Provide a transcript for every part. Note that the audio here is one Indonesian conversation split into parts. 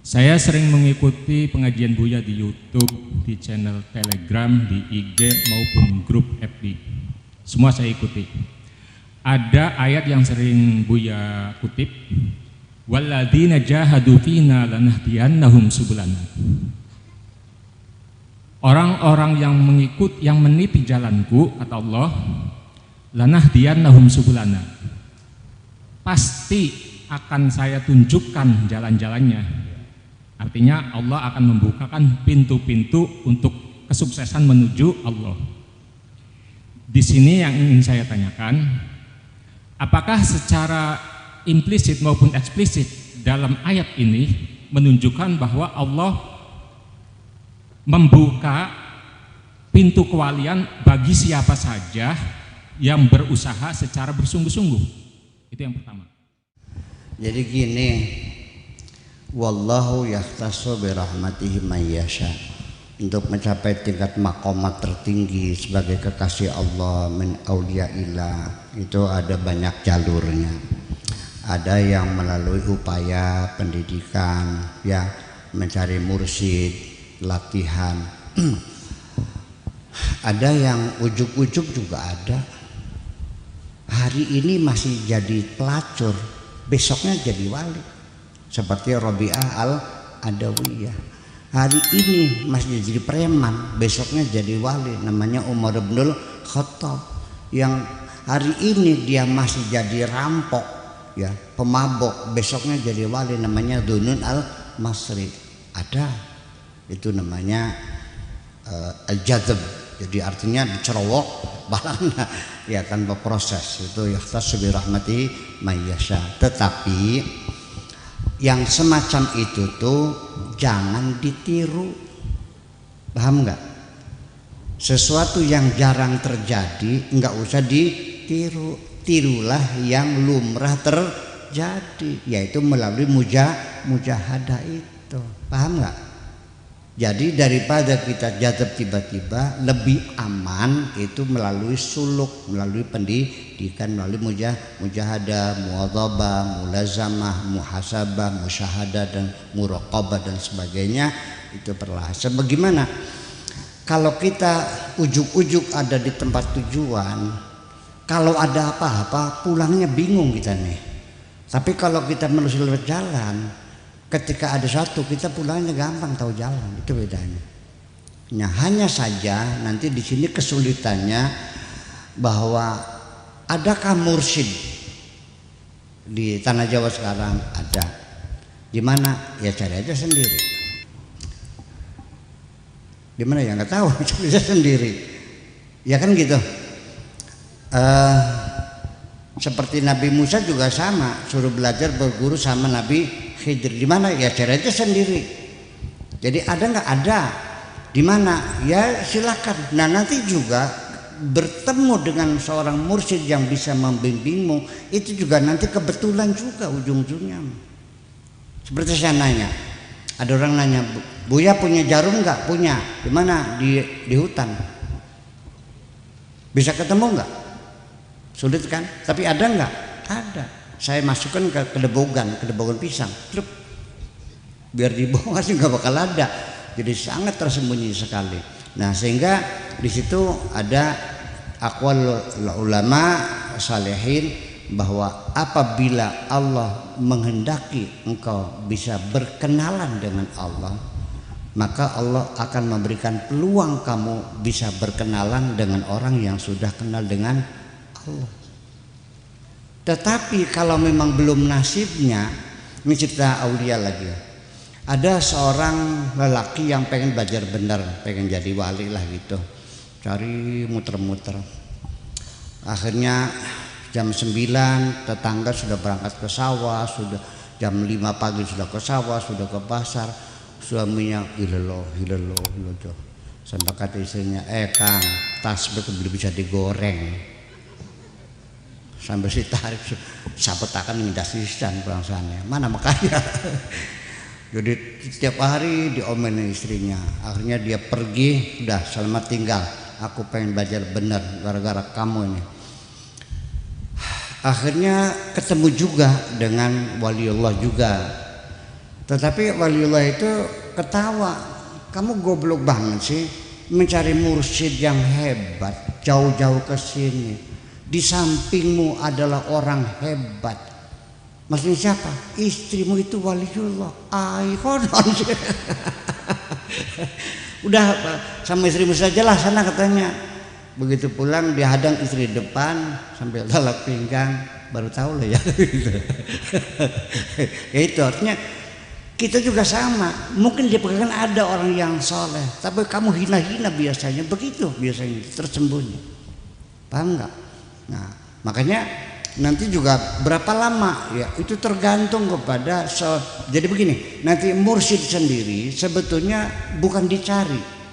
Saya sering mengikuti pengajian Buya di YouTube, di channel Telegram, di IG maupun grup FB. Semua saya ikuti. Ada ayat yang sering Buya kutip, walladzina jahadu fina lanahdiyannahum subulana. Orang-orang yang mengikut, yang meniti jalanku, kata Allah, lanahdiyannahum subulana. Pasti akan saya tunjukkan jalan-jalannya. Artinya Allah akan membukakan pintu-pintu untuk kesuksesan menuju Allah. Di sini yang ingin saya tanyakan, apakah secara implisit maupun eksplisit dalam ayat ini menunjukkan bahwa Allah membuka pintu kewalian bagi siapa saja yang berusaha secara bersungguh-sungguh? Itu yang pertama. Jadi gini, wallahu yahtassu birahmatihi may yasha. Untuk mencapai tingkat maqamat tertinggi sebagai kekasih Allah min auliyaillah itu ada banyak jalurnya. Ada yang melalui upaya pendidikan, ya, mencari mursyid, latihan. Ada yang ujuk-ujuk juga ada. Hari ini masih jadi pelacur, besoknya jadi wali. Seperti Rabi'ah al-Adawiyah, hari ini masih jadi preman, besoknya jadi wali, namanya Umar bin Khattab. Yang hari ini dia masih jadi rampok, ya, pemabok, besoknya jadi wali, namanya Dunun al-Masri. Ada, itu namanya al-jazab, jadi artinya dicerowok balangnya, ya, tanpa proses. Itu yahtassu bi rahmatihi may yasha. Tetapi yang semacam itu tuh jangan ditiru, paham nggak? Sesuatu yang jarang terjadi nggak usah ditiru, tirulah yang lumrah terjadi, yaitu melalui mujahadah itu, paham nggak? Jadi daripada kita jatuh tiba-tiba, lebih aman itu melalui suluk, melalui pendidikan, melalui mujahadah, muadzabah, mulazamah, muhasabah, musyahadah dan muraqabah dan sebagainya. Itu perlahan. Sebagaimana kalau kita ujuk-ujuk ada di tempat tujuan, kalau ada apa-apa pulangnya bingung kita nih. Tapi kalau kita menelusuri jalan, ketika ada satu, kita pulangnya gampang, tahu jalan. Itu bedanya. Nah, hanya saja nanti di sini kesulitannya bahwa adakah mursyid di tanah Jawa sekarang? Ada. Di mana? Ya cari aja sendiri. Di mana ya nggak tahu, cari aja sendiri. Ya kan gitu. Seperti Nabi Musa juga sama, suruh belajar berguru sama Nabi Khidir. Di mana? Ya cari aja sendiri. Jadi ada nggak? Ada. Di mana? Ya silakan. Nah, nanti juga bertemu dengan seorang mursyid yang bisa membimbingmu, itu juga nanti kebetulan juga ujung-ujungnya. Seperti saya nanya, ada orang nanya, Buya punya jarum nggak? Punya. Di mana? Di hutan. Bisa ketemu nggak? Sulit kan? Tapi ada nggak? Ada. Saya masukkan ke kedebogan pisang, truk, biar dibawa sih nggak bakal ada. Jadi sangat tersembunyi sekali. Nah, sehingga di situ ada aqwal ulama salihin bahwa apabila Allah menghendaki engkau bisa berkenalan dengan Allah, maka Allah akan memberikan peluang kamu bisa berkenalan dengan orang yang sudah kenal dengan Allah. Tetapi kalau memang belum nasibnya, ini cerita aulia lagi. Ada seorang lelaki yang pengen belajar benar, pengen jadi wali lah gitu. Cari muter-muter. Akhirnya jam 9 tetangga sudah berangkat ke sawah, sudah jam 5 pagi sudah ke sawah, sudah ke pasar. Suaminya hilaloh. Sampai kata istrinya, Kang, tasbih belum bisa digoreng. Sampai si tarik sapetakan ngindas sisan bangsannya mana makanya. Jadi setiap hari diomelin istrinya. Akhirnya dia pergi, udah selamat tinggal, aku pengen belajar bener gara-gara kamu ini. Akhirnya ketemu juga dengan waliullah juga. Tetapi waliullah itu ketawa, kamu goblok banget sih mencari mursyid yang hebat jauh-jauh ke sini. Di sampingmu adalah orang hebat. Maksudnya siapa? Istrimu itu waliullah. Konon. Udah sama istrimu sajalah sana katanya. Begitu pulang dihadang istri depan sambil talak pinggang, baru tahu loh ya. Ya itu artinya kita juga sama. Mungkin di pegangan ada orang yang soleh, tapi kamu hina-hina biasanya, begitu biasanya tersembunyi. Paham nggak? Nah, makanya nanti juga berapa lama ya itu tergantung kepada jadi begini, nanti mursyid sendiri sebetulnya bukan dicari.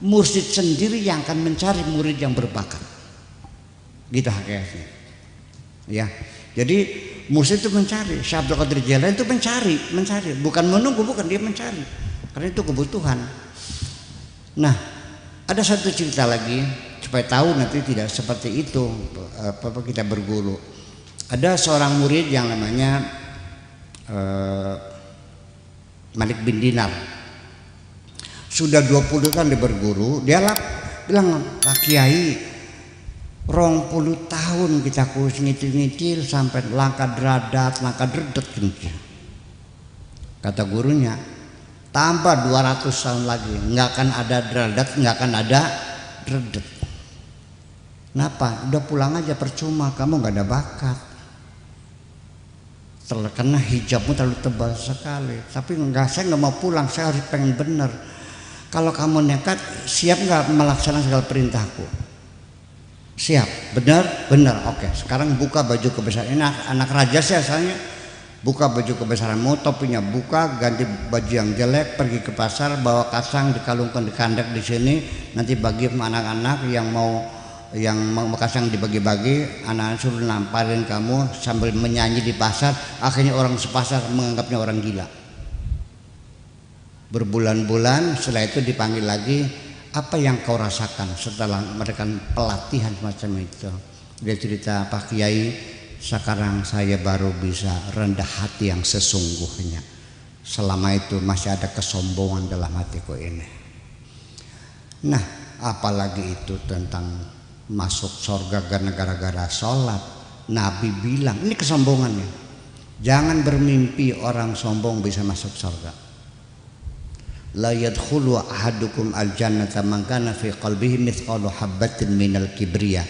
Mursyid sendiri yang akan mencari murid yang berbakat. Gitu hakikatnya. Ya. Jadi mursyid itu mencari, Syekh Abdul Qadir Jailani itu mencari, bukan menunggu, bukan, dia mencari. Karena itu kebutuhan. Nah, ada satu cerita lagi supaya tahu nanti tidak seperti itu kita berguru. Ada seorang murid yang namanya Malik bin Dinar. Sudah 20 tahun dia berguru, dia bilang, Pak Kiai, 20 tahun kita kurus ngitil-ngitil sampai langkah deradat, langkah dredet gitu. Kata gurunya, tambah 200 tahun lagi nggak akan ada deradat, nggak akan ada dredet. Kenapa? Udah pulang aja percuma, kamu nggak ada bakat. Karena hijabmu terlalu tebal sekali. Tapi saya nggak mau pulang, saya harus pengen bener. Kalau kamu nekat, siap nggak melaksanakan segala perintahku? Siap, benar, oke. Sekarang buka baju kebesaran. Ini anak raja sih asalnya. Buka baju kebesaranmu, topinya buka, ganti baju yang jelek, pergi ke pasar, bawa kasang, dikalungkan di kandang di sini. Nanti bagi anak-anak yang mau kasang dibagi-bagi, anak-anak suruh namparin kamu sambil menyanyi di pasar. Akhirnya orang sepasar menganggapnya orang gila. Berbulan-bulan setelah itu dipanggil lagi, apa yang kau rasakan setelah mereka pelatihan semacam itu? Dia cerita, Pak Kiai, sekarang saya baru bisa rendah hati yang sesungguhnya. Selama itu masih ada kesombongan dalam hatiku ini. Nah, apalagi itu tentang masuk surga gara-gara sholat. Nabi bilang, ini kesombongannya, jangan bermimpi orang sombong bisa masuk surga. La yadkhulu ahadukum al-jannata man kana fi qalbihi mithqalu habatin minal kibriya.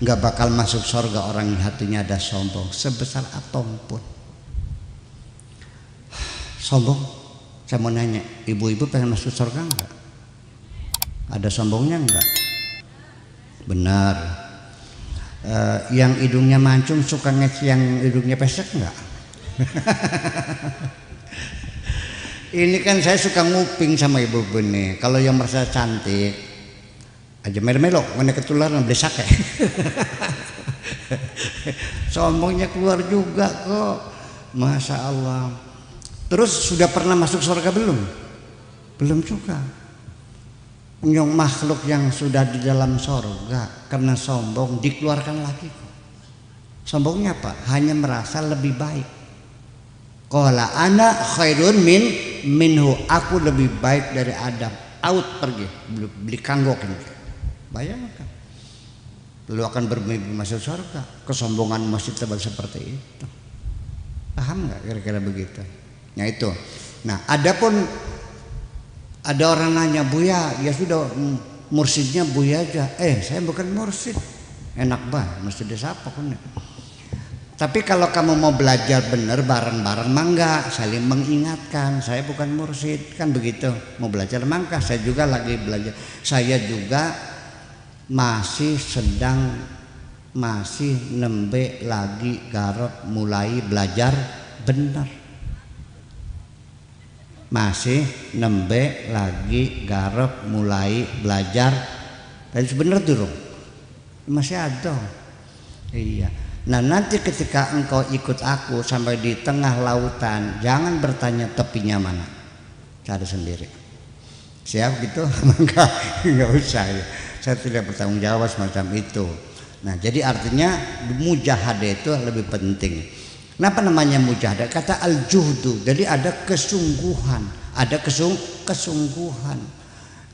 Enggak bakal masuk surga orang yang hatinya ada sombong sebesar atom pun. Sombong? Saya mau nanya, ibu-ibu pengen masuk surga enggak? Ada sombongnya enggak? Benar. Yang hidungnya mancung suka ngeci yang hidungnya pesek enggak? Ini kan saya suka nguping sama ibu-ibu nih. Kalau yang merasa cantik aja melo-melo, mana ketularan beli sake. Sombongnya keluar juga kok. Masya Allah. Terus sudah pernah masuk surga belum? Belum juga. Yang makhluk yang sudah di dalam surga karena sombong dikeluarkan lagi kok. Sombongnya apa? Hanya merasa lebih baik. Qala ana khairun minhu, aku lebih baik dari Adam. Out, pergi, beli kanggokin. Bayangkan, lu akan bermimpi masuk surga. Kesombongan masih tebal seperti itu. Paham nggak kira-kira begitu? Nah itu. Nah, adapun ada orang nanya, Buya, ya sudah mursyidnya Buya aja. Saya bukan mursyid. Enak banget, mesti disapa kan. Tapi kalau kamu mau belajar benar bareng-bareng mangga, saling mengingatkan, saya bukan mursyid, kan begitu. Mau belajar mangga, saya juga lagi belajar. Saya juga masih nembe lagi garap mulai belajar benar. Masih nembe lagi garap mulai belajar. Tadi benar dulu. Masih ada. Iya. Nah nanti ketika engkau ikut aku sampai di tengah lautan, jangan bertanya tepinya mana, cari sendiri. Siap gitu? Enggak usah ya. Saya tidak bertanggung jawab semacam itu. Nah jadi artinya mujahadah itu lebih penting. Kenapa namanya mujahadah? Kata al-juhdu, jadi ada kesungguhan, ada kesungguhan.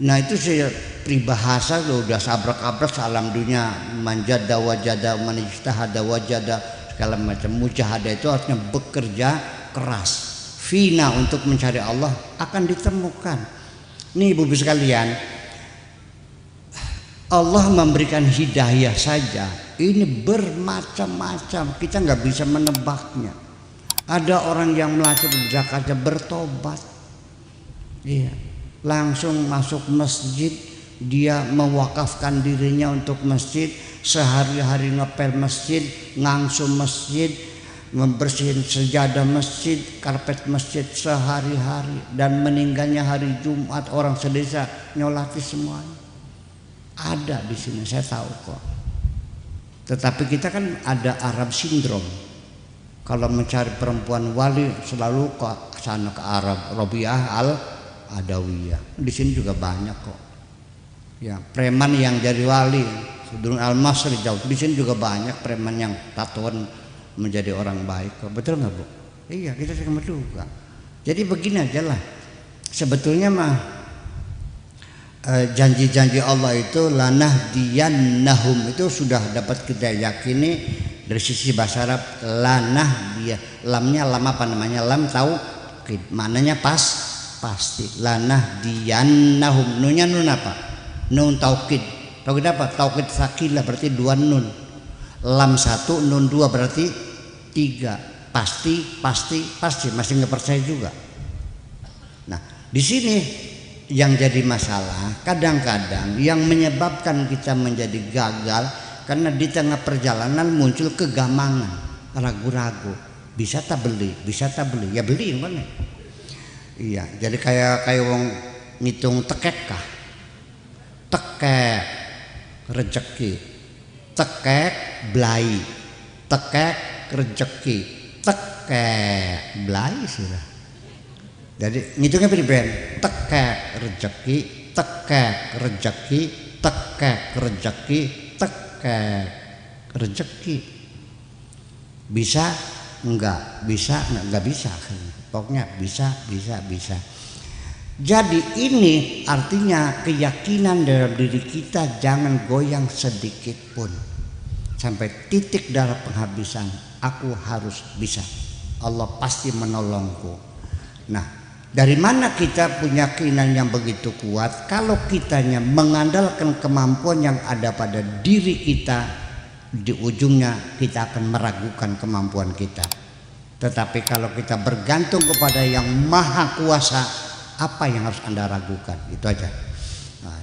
Nah itu saya peribahasa udah sabrak-abrak alam dunia, manjada wajada, manijtahada wajada, segala macam. Mujahadah itu artinya bekerja keras. Fina untuk mencari Allah akan ditemukan. Nih ibu-ibu sekalian, Allah memberikan hidayah saja ini bermacam-macam, kita nggak bisa menebaknya. Ada orang yang melakukan zakatnya bertobat, iya, langsung masuk masjid, dia mewakafkan dirinya untuk masjid, sehari-hari ngepel masjid, ngangsu masjid, membersihin sejadah masjid, karpet masjid sehari-hari, dan meninggalnya hari Jumat, orang sedesa nyolati semuanya. Ada di sini, saya tahu kok. Tetapi kita kan ada Arab syndrome. Kalau mencari perempuan wali selalu ke sana ke Arab, Robiah al-Adawiyah. Di sini juga banyak kok. Ya, preman yang jadi wali, Sudrun Al-Masri jauh. Di sini juga banyak preman yang tatoan menjadi orang baik kok. Betul nggak Bu? Iya, kita sama juga. Jadi begini aja lah. Sebetulnya mah janji-janji Allah itu lanahdiyannahum itu sudah dapat kita yakini dari sisi bahasa Arab. Dia lamnya lam apa namanya, lam taukid, maknanya pasti. Lanahdiyannahum, nunnya nun apa, nun taukid. Taukid apa? Taukid sakilah, berarti dua nun. Lam satu, nun dua, berarti tiga. Pasti masih nggak percaya juga. Nah di sini yang jadi masalah, kadang-kadang yang menyebabkan kita menjadi gagal karena di tengah perjalanan muncul kegamangan, ragu-ragu, bisa tak beli, ya beli kan? Iya, jadi kayak wong ngitung tekek kah? Tekek rejeki, tekek blai, tekek rejeki, tekek blai sudah. Jadi ngitungnya beriben, tekek rejeki, tekek rejeki, tekek rejeki, tekek rejeki. Bisa enggak? Bisa enggak bisa. Pokoknya bisa. Jadi ini artinya keyakinan dalam diri kita jangan goyang sedikit pun. Sampai titik darah penghabisan, aku harus bisa. Allah pasti menolongku. Nah, dari mana kita punya keinginan yang begitu kuat? Kalau kitanya mengandalkan kemampuan yang ada pada diri kita, di ujungnya kita akan meragukan kemampuan kita. Tetapi kalau kita bergantung kepada yang maha kuasa, apa yang harus Anda ragukan? Itu aja. Nah,